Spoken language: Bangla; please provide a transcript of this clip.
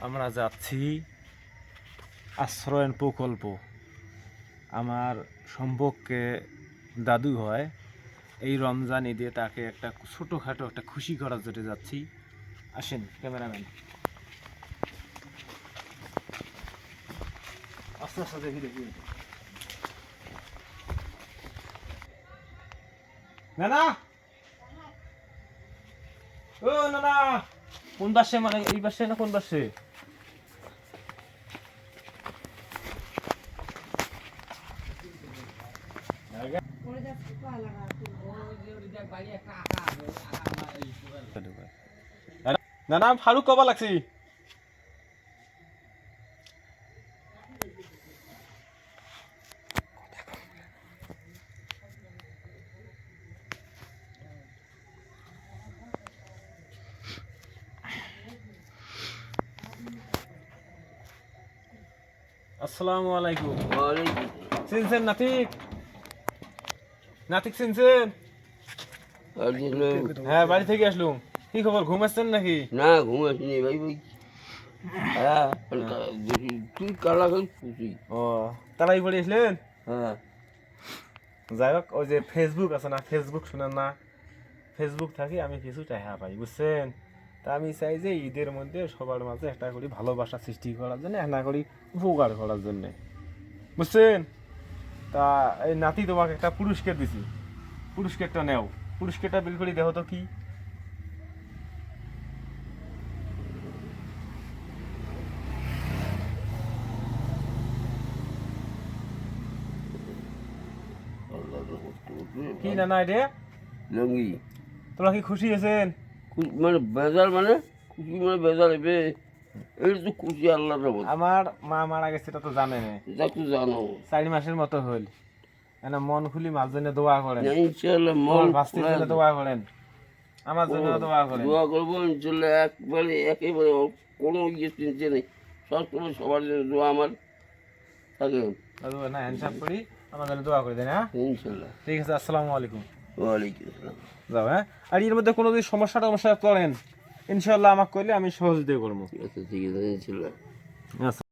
আমরা যাচ্ছি আশ্রয়ন প্রকল্প। আমার সম্পর্কে দাদু হয়। এই রমজান ঈদে তাকে একটা ছোটোখাটো একটা খুশি করার জন্য যাচ্ছি। আসেন ক্যামেরাম্যান, আস্তে আস্তে দেখি দেখি। না না ও না না, কোন পাশে, মানে এই পাশে না কোন পাশে? না না, ফারুক কবা লাগছি। আসসালামু আলাইকুম। চিনছেন নাতিক? নাতিক চিনছেন? হ্যাঁ, বাড়ি থেকে আসলুম। কি খবর, ঘুমাচ্ছেন নাকি? না ঘুমাসিনি ভাই ভাই। হ্যাঁ তুই কালা খুশি। ও, তাড়াই পড়ে আসলেন? হ্যাঁ যাই হোক, ওই যে ফেসবুক আছে না, ফেসবুক শুনেন না? ফেসবুক থাকি আমি কিছু টাকা পাই, বুঝছেন? তা আমি চাই যে ঈদের মধ্যে সবার মাঝে একটা করি ভালোবাসা সৃষ্টি করার জন্য, একটা করি উপকার করার জন্য, বুঝছেন? তা এই নাতি তোমাকে একটা পুরস্কার দিছি, পুরস্কারটা নেও। পুরস্কারটা বিল করে দেখো তো কি। কি না না রে, লঙ্গি তোমরা কি খুশি হয়েছেন? মানে বেজাল, মানে খুশি মানে বেজাল এবে। এটা তো খুশি আল্লাহর রহমত। আমার মা মারা গেছে, এটা তো জানেন। যা তো জানো 4 মাসের মতো হইল। এনা মন খুলি মার জন্য দোয়া করেন, ইনশাআল্লাহ আমার মন ভাস্তির জন্য দোয়া করেন, আমার জন্য দোয়া করেন। দোয়া করবো ইনশাআল্লাহ। একবারে একেবারে কোনো চিনতে নেই, সবসময় সবার জন্য দোয়া আমার থাকে। না হ্যান্ডসাপ করি, আমার জন্য দোয়া করে দেন। হ্যাঁ ইনশাআল্লাহ। ঠিক আছে, আসসালামু আলাইকুম। ওয়ালাইকুম আসসালাম। যাও। হ্যাঁ, আর এর মধ্যে কোনো যদি সমস্যা করেন, ইনশাল্লাহ আমাকে কইলে আমি সহযোগিতা করবো। আচ্ছা ঠিক আছে ইনশাআল্লাহ। আচ্ছা।